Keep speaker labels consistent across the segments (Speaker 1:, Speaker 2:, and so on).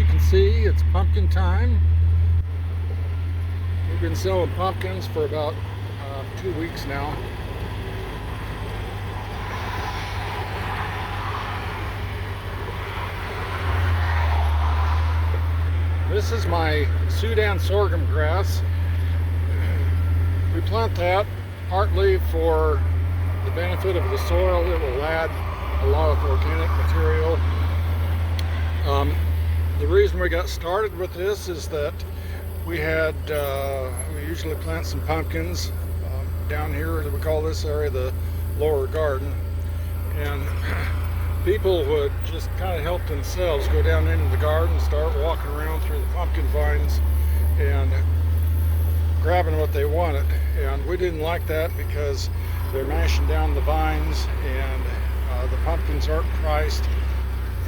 Speaker 1: you can see, it's pumpkin time. We've been selling pumpkins for about 2 weeks now. This is my Sudan sorghum grass. We plant that partly for the benefit of the soil. It will add a lot of organic material. The reason we got started with this is that we usually plant some pumpkins down here. We call this area the lower garden, and people would just kind of help themselves go down into the garden, start walking around through the pumpkin vines and grabbing what they wanted. And we didn't like that because they're mashing down the vines, and the pumpkins aren't priced,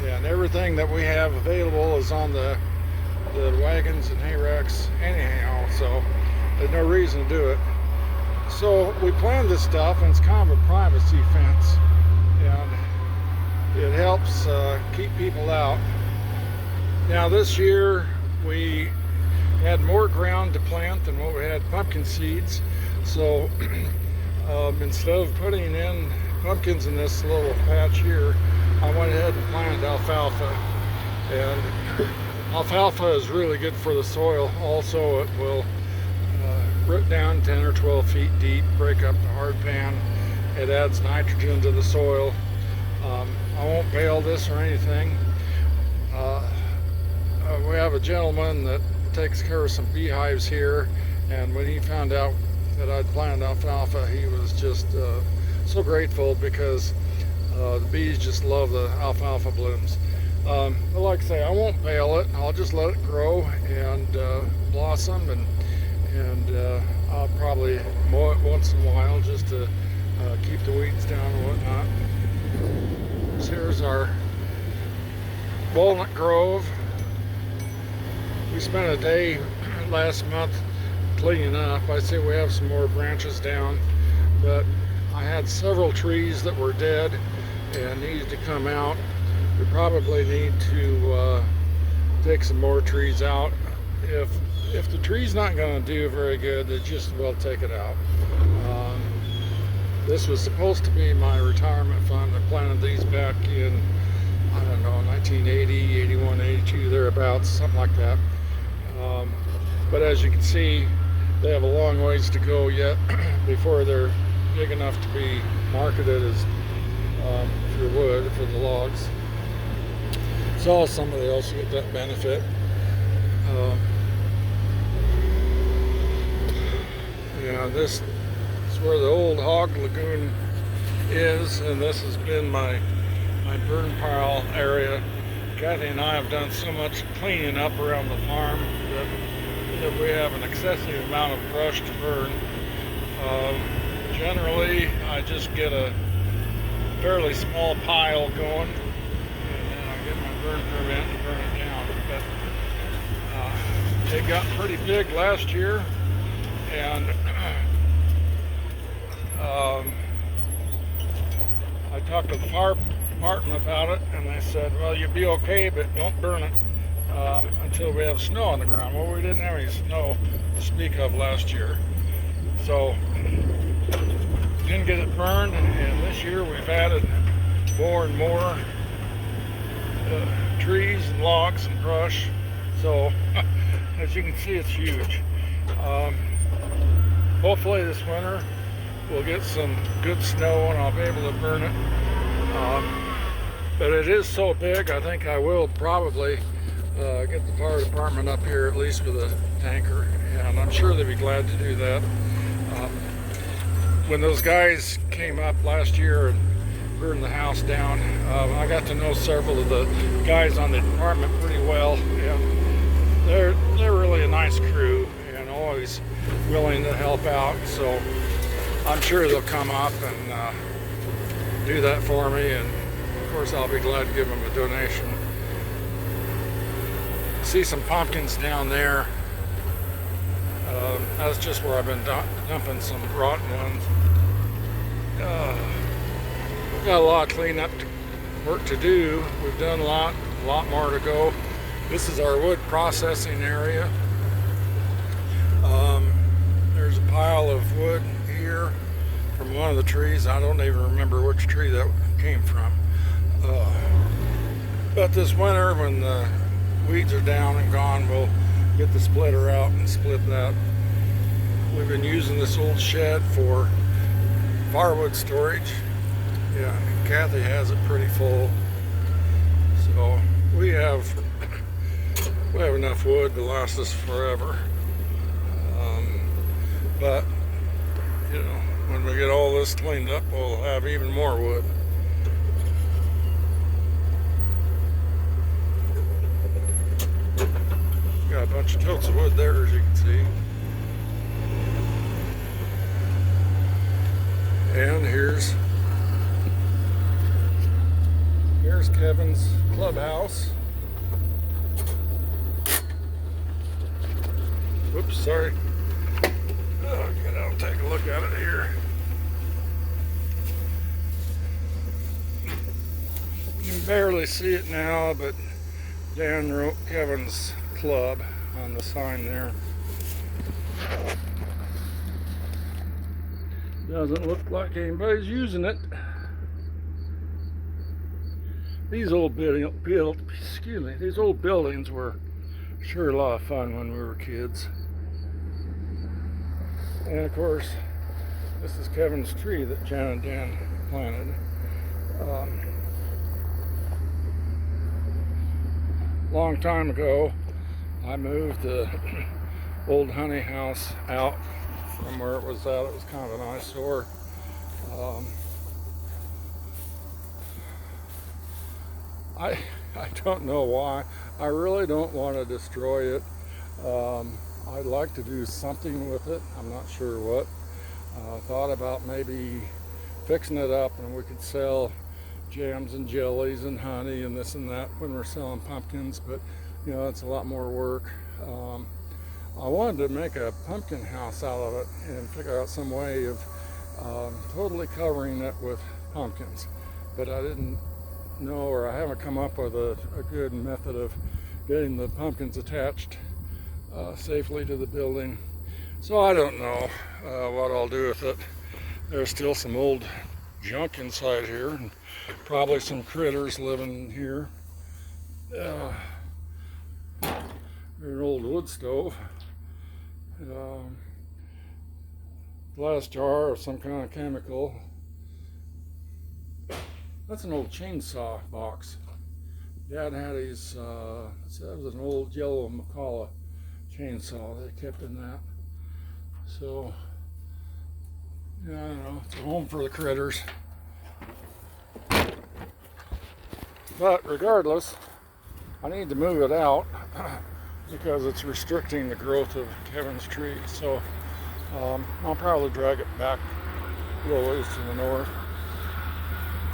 Speaker 1: and everything that we have available is on the wagons and hay racks anyhow, so there's no reason to do it. So we planted this stuff, and it's kind of a privacy fence, and it helps keep people out. Now this year we had more ground to plant than what we had pumpkin seeds, so instead of putting in pumpkins in this little patch here, I went ahead and planted alfalfa. And alfalfa is really good for the soil. Also, it will root down 10 or 12 feet deep, break up the hard pan. It adds nitrogen to the soil. I won't bale this or anything. We have a gentleman that takes care of some beehives here, and when he found out that I'd planted alfalfa, he was just so grateful, because the bees just love the alfalfa blooms. But like I say, I won't bale it. I'll just let it grow and blossom, and I'll probably mow it once in a while just to keep the weeds down and whatnot. So here's our walnut grove. We spent a day last month cleaning up. I see we have some more branches down, but I had several trees that were dead and needed to come out. We probably need to take some more trees out. If the tree's not going to do very good, then just well take it out. This was supposed to be my retirement fund. I planted these back in, I don't know, 1980, 81, 82, thereabouts, something like that. But as you can see, they have a long ways to go yet before they're big enough to be marketed as for wood, for the logs. So somebody else will get that benefit. Yeah, this is where the old hog lagoon is, and this has been my burn pile area. Kathy and I have done so much cleaning up around the farm that we have an excessive amount of brush to burn. Generally, I just get a fairly small pile going, and then I get my burn permit and burn it down. But it got pretty big last year, and I talked to the fire department about it, and they said, well, you'll be okay, but don't burn it until we have snow on the ground. Well, we didn't have any snow to speak of last year, so didn't get it burned, and this year we've added more and more trees and logs and brush. So as you can see, it's huge. Hopefully this winter we'll get some good snow and I'll be able to burn it. But it is so big, I think I will probably get the fire department up here at least with a tanker, and I'm sure they'd be glad to do that. When those guys came up last year and burned the house down, I got to know several of the guys on the department pretty well, and they're really a nice crew and always willing to help out. So I'm sure they'll come up and do that for me, and of course I'll be glad to give them a donation. See some pumpkins down there. That's just where I've been dumping some rotten ones. We've got a lot of cleanup work to do. We've done a lot more to go. This is our wood processing area. There's a pile of wood here from one of the trees. I don't even remember which tree that came from. But this winter, when the weeds are down and gone, we'll get the splitter out and split that. We've been using this old shed for firewood storage. Yeah, Kathy has it pretty full. So we have enough wood to last us forever. But you know, when we get all this cleaned up, we'll have even more wood. Got a bunch of totes of wood there, as you can see. And here's Kevin's clubhouse. Whoops, sorry. Oh, get out and take a look at it here. You can barely see it now, but Dan wrote Kevin's Club on the sign there. Doesn't look like anybody's using it. These old these old buildings were sure a lot of fun when we were kids. And of course, this is Kevin's tree that Jan and Dan planted. Long time ago, I moved the old honey house out from where it was at. It was kind of an eyesore. I don't know why. I really don't want to destroy it. I'd like to do something with it. I'm not sure what. Thought about maybe fixing it up and we could sell jams and jellies and honey and this and that when we're selling pumpkins, but you know, it's a lot more work. I wanted to make a pumpkin house out of it and figure out some way of totally covering it with pumpkins, but I didn't know, or I haven't come up with a good method of getting the pumpkins attached safely to the building. So I don't know what I'll do with it. There's still some old junk inside here and probably some critters living here. There's an old wood stove. Glass jar of some kind of chemical. That's an old chainsaw box. Dad had his, that was an old yellow McCulloch chainsaw that he kept in that. So, yeah, I don't know, it's a home for the critters. But regardless, I need to move it out because it's restricting the growth of Kevin's tree. So I'll probably drag it back a little ways to the north.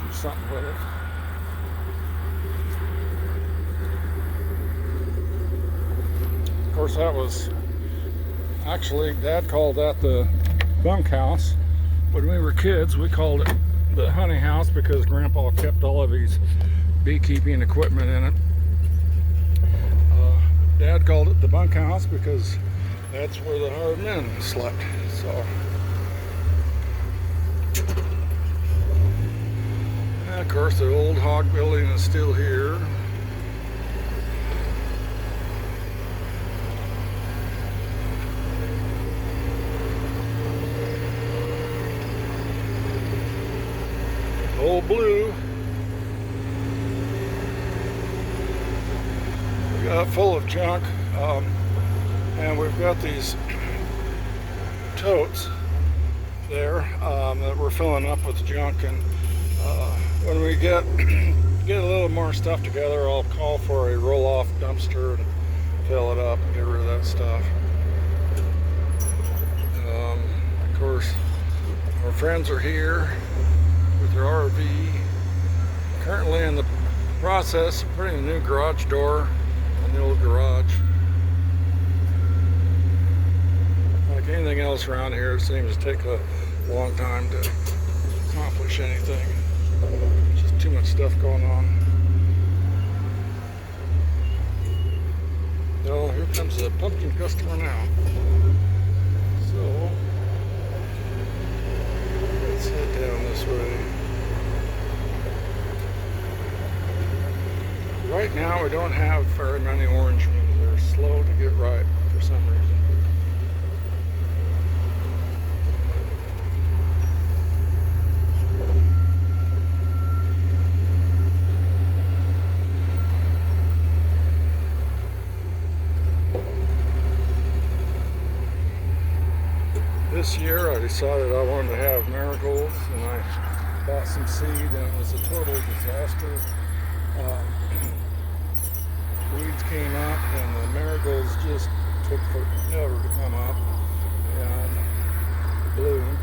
Speaker 1: Do something with it. Of course, that was actually, Dad called that the bunkhouse. When we were kids, we called it the honey house because Grandpa kept all of his beekeeping equipment in it. Dad called it the bunkhouse because that's where the hard men slept. So, and of course, the old hog building is still here. Old Blue. We got full of junk, and we've got these totes there that we're filling up with junk. And when we get a little more stuff together, I'll call for a roll-off dumpster and fill it up and get rid of that stuff. Of course, our friends are here with their RV. Currently in the process of putting a new garage door on the old garage. Like anything else around here, it seems to take a long time to accomplish anything. Just too much stuff going on. comes a pumpkin customer now. So let's head down this way. Right now we don't have very many orange ones. They're slow to get ripe for some reason. This year I decided I wanted to have marigolds, and I bought some seed, and it was a total disaster. Weeds came up and the marigolds just took forever to come up and bloom.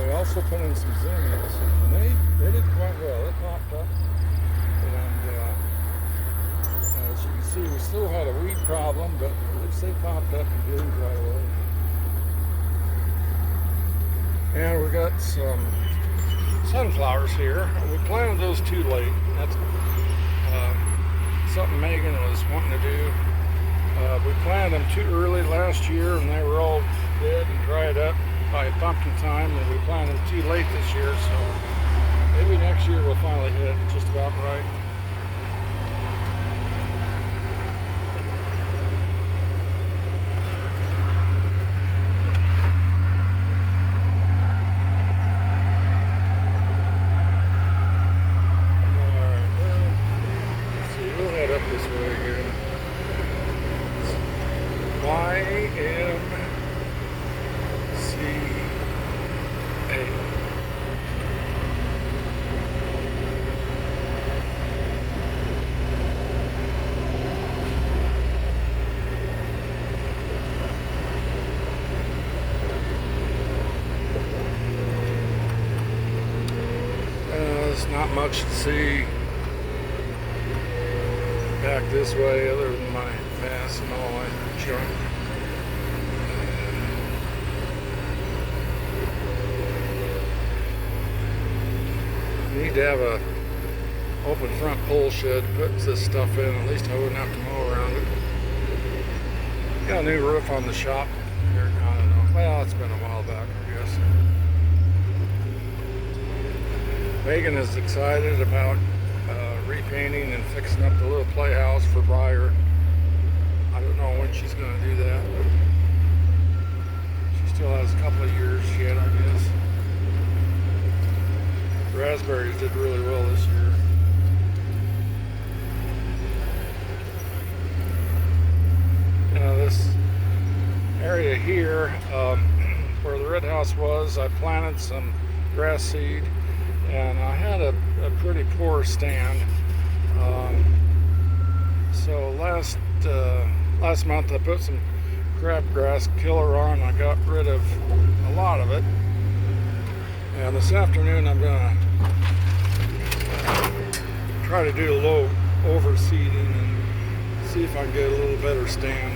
Speaker 1: We also put in some zinnias, and they did quite well. It popped up, and as you can see, we still had a weed problem, but at least they popped up and bloomed right away. And we got some sunflowers here. We planted those too late. That's something Megan was wanting to do. We planted them too early last year, and they were all dead and dried up by pumpkin time, and we planted them too late this year, so maybe next year we'll finally hit it just about right. There's not much to see back this way other than my mess and all my junk. Need to have a open front pole shed to put this stuff in. At least I wouldn't have to mow around it. Got a new roof on the shop here. I don't know. Well, it's been a while back, I guess. Megan is excited about repainting and fixing up the little playhouse for Briar. I don't know when she's going to do that, but she still has a couple of years yet, I guess. Raspberries did really well this year. This area here, where the red house was, I planted some grass seed, and I had a pretty poor stand. So last month I put some crabgrass killer on. I got rid of a lot of it, and this afternoon I'm gonna try to do a little overseeding and see if I can get a little better stand.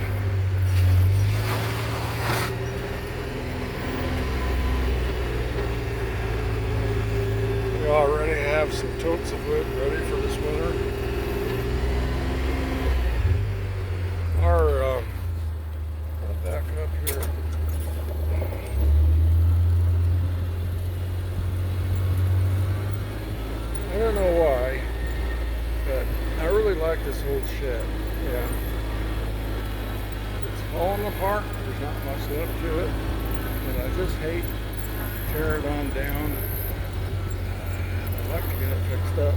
Speaker 1: We already have some totes of wood ready for this winter. I'll back up here. I don't know why, but I really like this old shed. Yeah. It's falling apart. There's not much left to it. And I just hate tear it on down. I'd like to get it fixed up.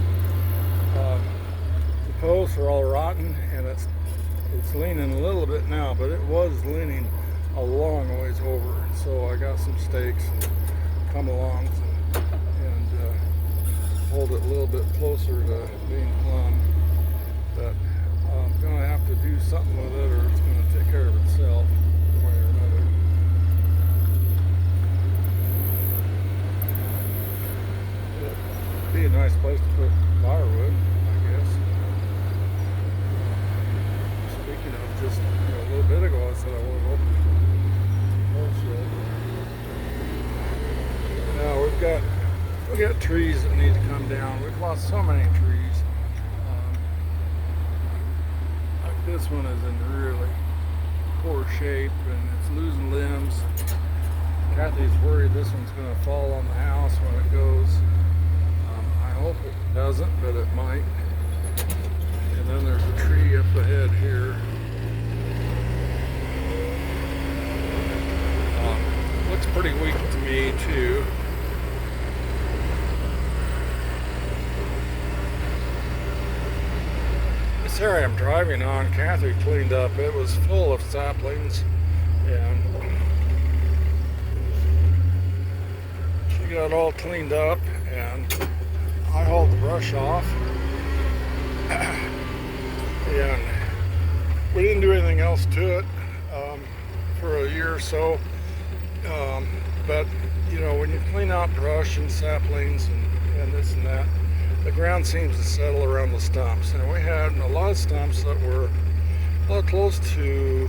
Speaker 1: The posts are all rotten, and it's leaning a little bit now, but it was leaning a long ways over. So I got some stakes and come along and hold it a little bit closer to being plumb. But I'm going to have to do something with it, or it's going to take care of itself one way or another. It'd be a nice place to put firewood, I guess. Speaking of, just a little bit ago I said I wanted to open the whole shed. Now we got trees that need to come down. We've lost so many trees. Like this one is in really poor shape and it's losing limbs. Kathy's worried this one's going to fall on the house when it goes. I hope it doesn't, but it might. And then there's a tree up ahead here. Looks pretty weak to me too. This area I'm driving on, Kathy cleaned up. It was full of saplings, and she got all cleaned up, and I hauled the brush off. And we didn't do anything else to it for a year or so. But you know, when you clean out brush and saplings and this and that, the ground seems to settle around the stumps. And we had a lot of stumps that were close to,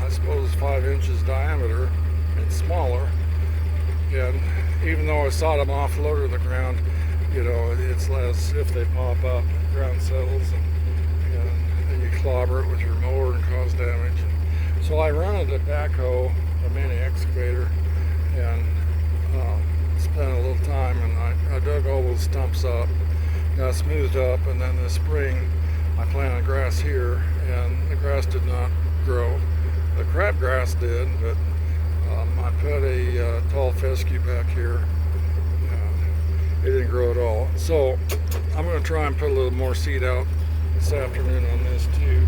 Speaker 1: I suppose, 5 inches diameter and smaller. And even though I sawed them off low to the ground, you know, it's as if they pop up, the ground settles, and you clobber it with your mower and cause damage. So I rented a backhoe, a mini excavator, and spent a little time, and I dug all those stumps up, got smoothed up, and then this spring I planted grass here, and the grass did not grow. The crabgrass did, but I put a tall fescue back here. It didn't grow at all. So I'm going to try and put a little more seed out this afternoon on this too.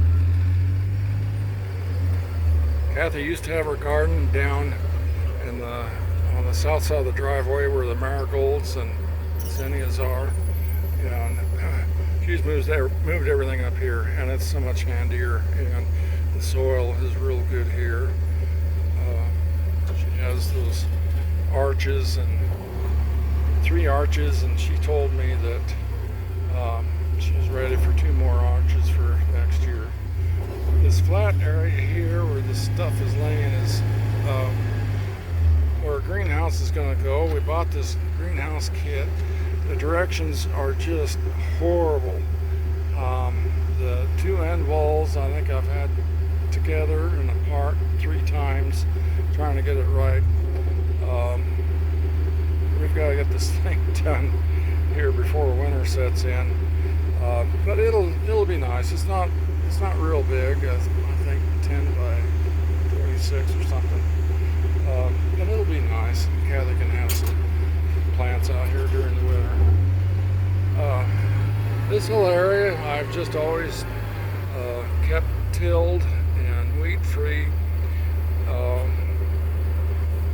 Speaker 1: Kathy used to have her garden down in on the south side of the driveway where the marigolds and zinnias are. And she's moved everything up here, and it's so much handier, and the soil is real good here. She has those arches, and 3 arches, and she told me that she's ready for 2 more arches for next year. This flat area here where this stuff is laying is where a greenhouse is going to go. We bought this greenhouse kit. The directions are just horrible. The 2 end walls I think I've had together and apart 3 times trying to get it right. We've got to get this thing done here before winter sets in. But it'll be nice. It's not real big. I think 10 by 26 or something. But it'll be nice. Kathy can have some plants out here during the winter. This whole area I've just always kept tilled and weed free.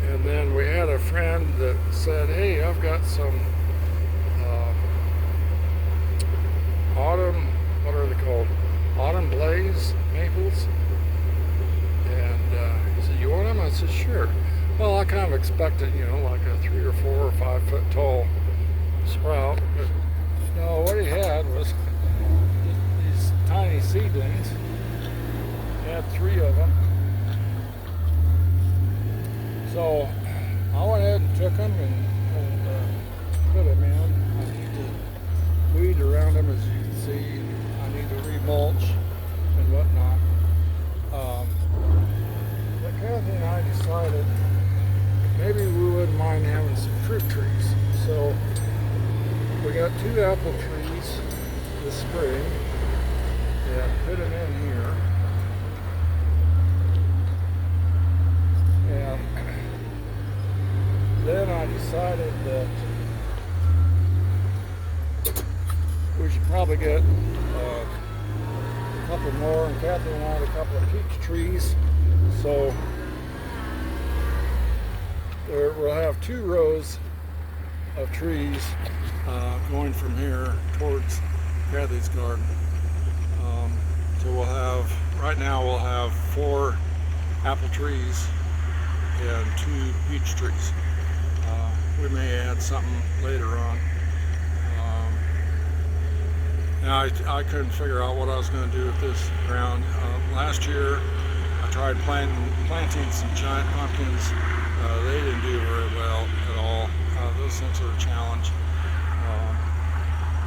Speaker 1: And then we had a friend that said, hey, I've got some autumn, what are they called? Autumn blaze maples. And he said, you want them? I said, sure. Well, I kind of expected, you know, like a 3 or 4 or 5 foot tall sprout. But no, what he had was these tiny seedlings. He had 3 of them. So I went ahead and took them and put them in. I need to weed around them, as you can see. I need to remulch and whatnot. But Kathy and I decided maybe we wouldn't mind having some fruit trees. So we got 2 apple trees this spring and put them in here. And then I decided that we should probably get a couple more, and Kathy and I had a couple of peach trees. So we'll have 2 rows of trees going from here towards Kathy's garden. So we'll have, right now we'll have 4 apple trees and 2 peach trees. We may add something later on. Now I couldn't figure out what I was going to do with this ground. Last year I tried planting some giant pumpkins. They didn't do very well at all. Those things are a challenge.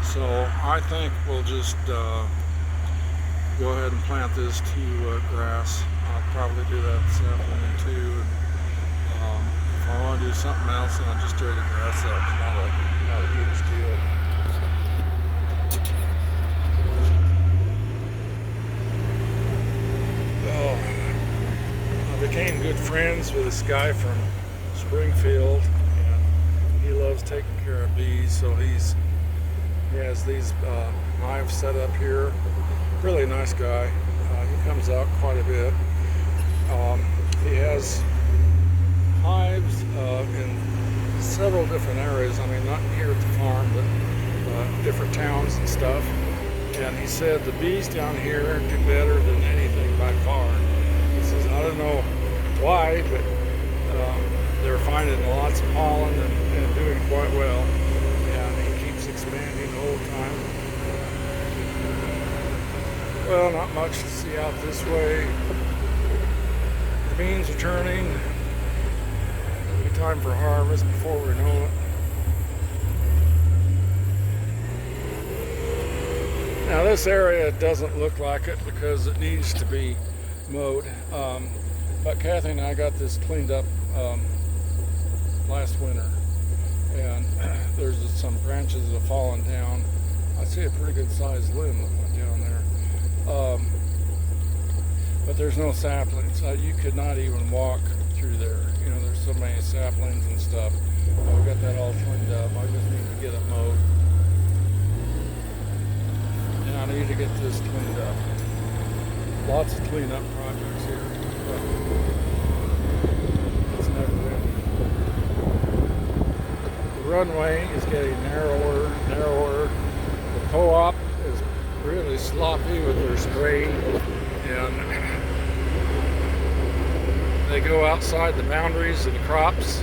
Speaker 1: So I think we'll just go ahead and plant this to grass. I'll probably do that this afternoon too. And, if I want to do something else, then I'll just tear the grass up. It's not a huge deal. Well, I became good friends with this guy from Springfield, and he loves taking care of bees, so he has these hives set up here. Really nice guy. He comes out quite a bit. He has hives in several different areas. I mean, not here at the farm, but different towns and stuff. And he said the bees down here do better than anything by far. He says, I don't know why, but they're finding lots of pollen and doing quite well. And he keeps expanding the whole time. Well, not much to see out this way. The beans are turning. It'll be time for harvest before we know it. Now this area doesn't look like it because it needs to be mowed. But Kathy and I got this cleaned up last winter. And there's some branches that have fallen down. I see a pretty good sized limb that went down there. But there's no saplings. You could not even walk through there. You know, there's so many saplings and stuff. We got that all cleaned up. I just need to get it mowed. And I need to get this cleaned up. Lots of cleanup projects here. But it's never ending. The runway is getting narrower and narrower. The co-op is really sloppy with their spraying, and they go outside the boundaries of the crops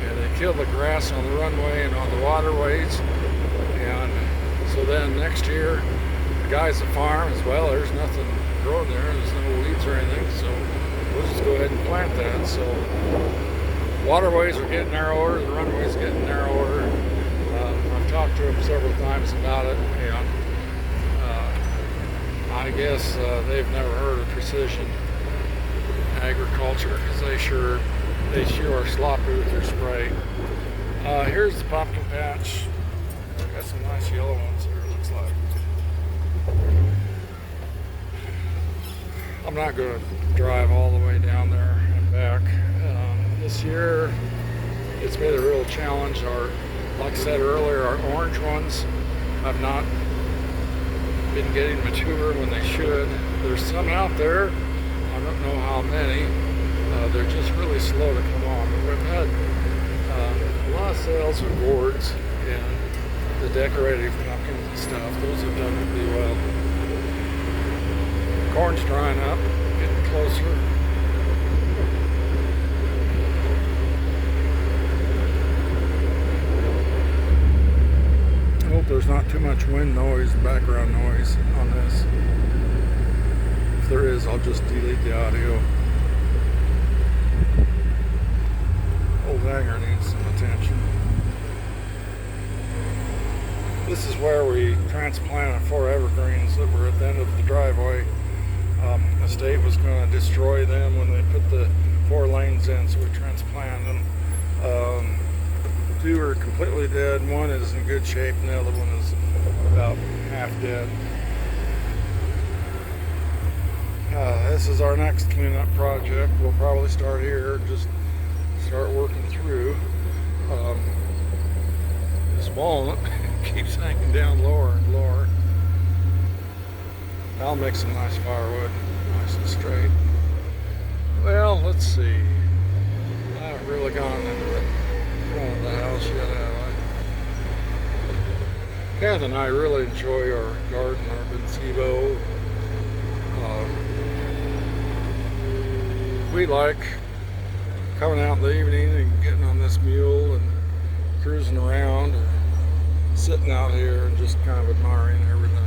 Speaker 1: and they kill the grass on the runway and on the waterways. And so then next year the guys that farm as well, there's nothing growing there's no weeds or anything, so we'll just go ahead and plant that. So waterways are getting narrower, the runways are getting narrower. I've talked to them several times about it, and I guess they've never heard of precision agriculture, because they sure are sloppy with their spray. Here's the pumpkin patch. Got some nice yellow ones here, it looks like. I'm not going to drive all the way down there and back. This year it's been a real challenge. Like I said earlier, our orange ones have not been getting mature when they should. There's some out there, I don't know how many. They're just really slow to come on. But we've had a lot of sales of gourds and the decorative pumpkins and stuff. Those have done pretty well. Corn's drying up, getting closer. I hope there's not too much wind noise, background noise on this. If there is, I'll just delete the audio. Old hanger needs some attention. This is where we transplanted 4 evergreens that were at the end of the driveway. The state was going to destroy them when they put the 4 lanes in, so we transplanted them. 2 are completely dead, 1 is in good shape, and the other one is about half dead. This is our next cleanup project. We'll probably start here, just start working through. This walnut keeps hanging down lower and lower. I'll make some nice firewood, nice and straight. Well, let's see. I haven't really gone into the front of the house yet, have I? Kath and I really enjoy our garden, our gazebo. We like coming out in the evening and getting on this mule and cruising around, or sitting out here and just kind of admiring everything.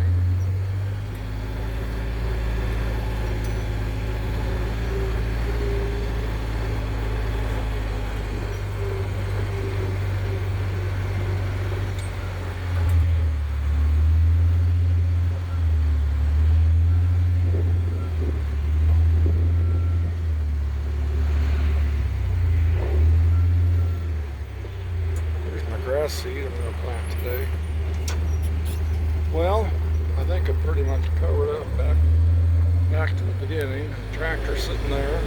Speaker 1: beginning. Tractor sitting there.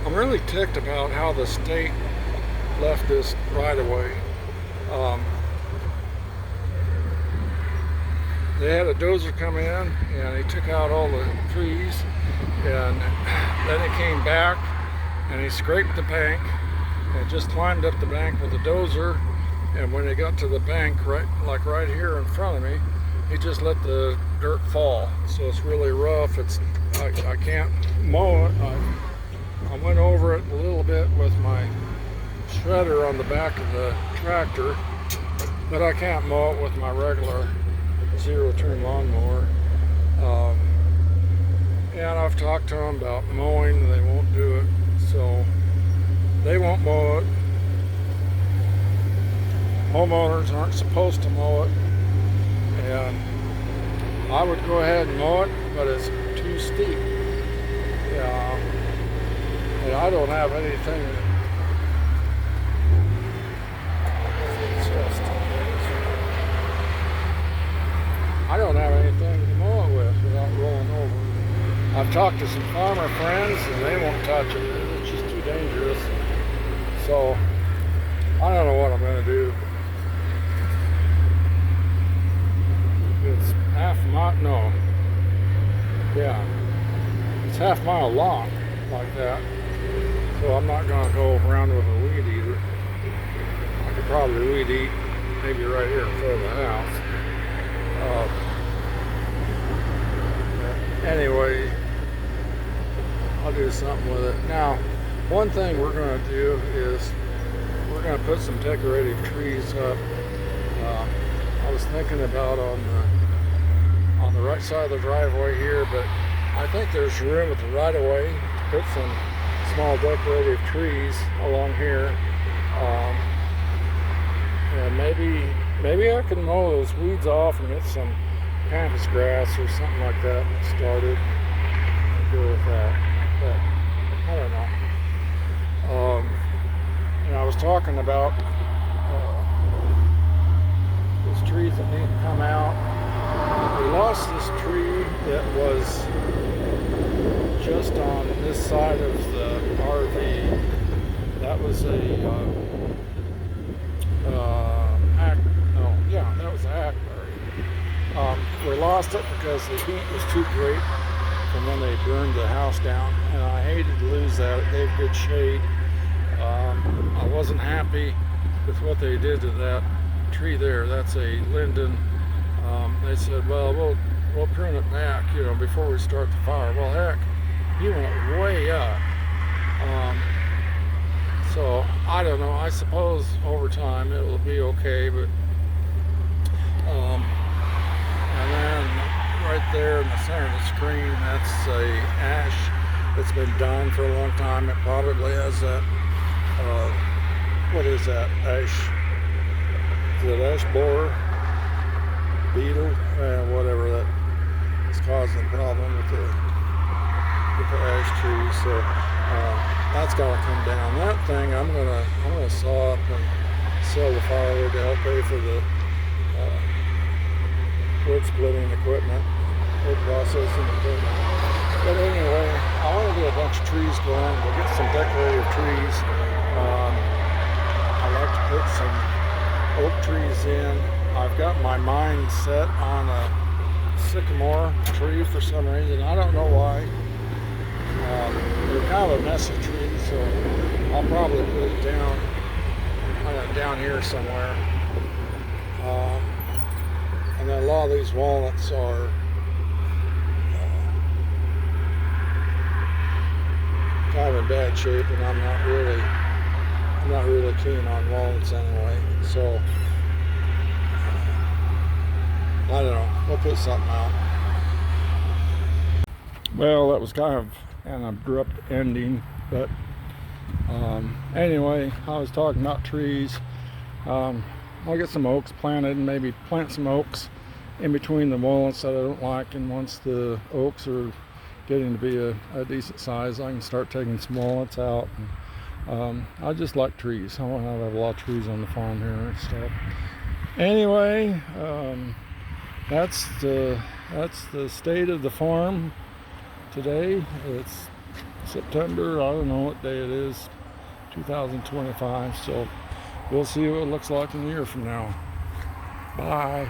Speaker 1: I'm really ticked about how the state left this right away. They had a dozer come in and he took out all the trees, and then he came back and he scraped the bank and just climbed up the bank with a dozer. And when he got to the bank, right here in front of me, he just let the dirt fall. So it's really rough. I can't mow it. I went over it a little bit with my shredder on the back of the tractor, but I can't mow it with my regular zero-turn lawnmower. And I've talked to them about mowing, and they won't do it. So they won't mow it. Homeowners aren't supposed to mow it, and I would go ahead and mow it, but it's too steep. And I don't have anything to mow it with without rolling over. I've talked to some farmer friends and they won't touch it. It's just too dangerous. So I don't know what I'm going to do. It's half a mile, no. Yeah. It's half mile long like that. So I'm not going to go around with a weed eater. I could probably weed eat maybe right here in front of the house. Anyway, I'll do something with it. Now, one thing we're going to do is we're going to put some decorative trees up. I was thinking about on the right side of the driveway here, but I think there's room at the right of way to put some small decorative trees along here. And maybe I can mow those weeds off and get some pampas grass or something like that started and go with that. But I don't know. And I was talking about those trees that need to come out. We lost this tree that was just on this side of the RV. That was that was a hackberry. We lost it because the heat was too great from when they burned the house down, and I hated to lose that. It gave good shade. I wasn't happy with what they did to that tree there. That's a linden. They said, well, we'll prune it back, before we start the fire. Well, heck, you went way up. So I don't know. I suppose over time it will be okay, but and then right there in the center of the screen, that's a ash that's been done for a long time. It probably has that. What is that? Ash? Is it ash borer? Beetle? Whatever that is causing the problem with the ash trees. So that's got to come down. That thing I'm gonna saw up and sell the firewood to help pay for the wood splitting equipment, wood processing equipment. But anyway, I want to do a bunch of trees going. We'll get some decorative trees. I like to put some oak trees in. I've got my mind set on a sycamore tree for some reason. I don't know why. They're kind of a messy tree, so I'll probably put it down here somewhere. And then a lot of these walnuts are kind of in bad shape, and I'm not really keen on walnuts anyway. So I don't know. We'll put something out. Well, that was kind of an abrupt ending, but anyway, I was talking about trees. I'll get some oaks planted and maybe plant some oaks in between the walnuts that I don't like, and once the oaks are getting to be a decent size, I can start taking some walnuts out. And, I just like trees. I want to have a lot of trees on the farm here and stuff. Anyway, that's the state of the farm. today. It's September, I don't know what day it is, 2025. So we'll see what it looks like in a year from now. Bye.